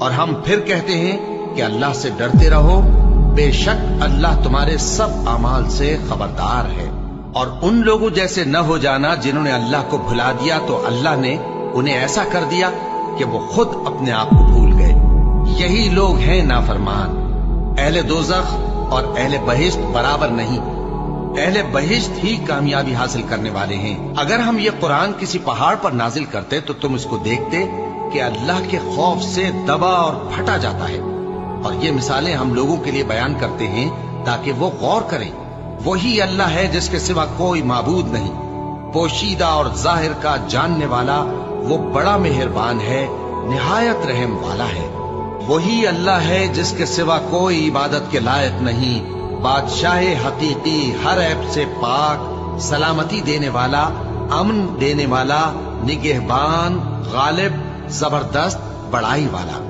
اور ہم پھر کہتے ہیں کہ اللہ سے ڈرتے رہو، بے شک اللہ تمہارے سب اعمال سے خبردار ہے۔ اور ان لوگوں جیسے نہ ہو جانا جنہوں نے اللہ کو بھلا دیا تو اللہ نے انہیں ایسا کر دیا کہ وہ خود اپنے آپ کو بھول گئے۔ یہی لوگ ہیں نافرمان۔ اہل دوزخ اور اہل بہشت برابر نہیں، اہل بہشت ہی کامیابی حاصل کرنے والے ہیں۔ اگر ہم یہ قرآن کسی پہاڑ پر نازل کرتے تو تم اس کو دیکھتے کہ اللہ کے خوف سے دبا اور پھٹا جاتا ہے۔ اور یہ مثالیں ہم لوگوں کے لیے بیان کرتے ہیں تاکہ وہ غور کریں۔ وہی اللہ ہے جس کے سوا کوئی معبود نہیں، پوشیدہ اور ظاہر کا جاننے والا، وہ بڑا مہربان ہے، نہایت رحم والا ہے۔ وہی اللہ ہے جس کے سوا کوئی عبادت کے لائق نہیں، بادشاہ حقیقی، ہر عیب سے پاک، سلامتی دینے والا، امن دینے والا، نگہبان، غالب، زبردست، بڑائی والا۔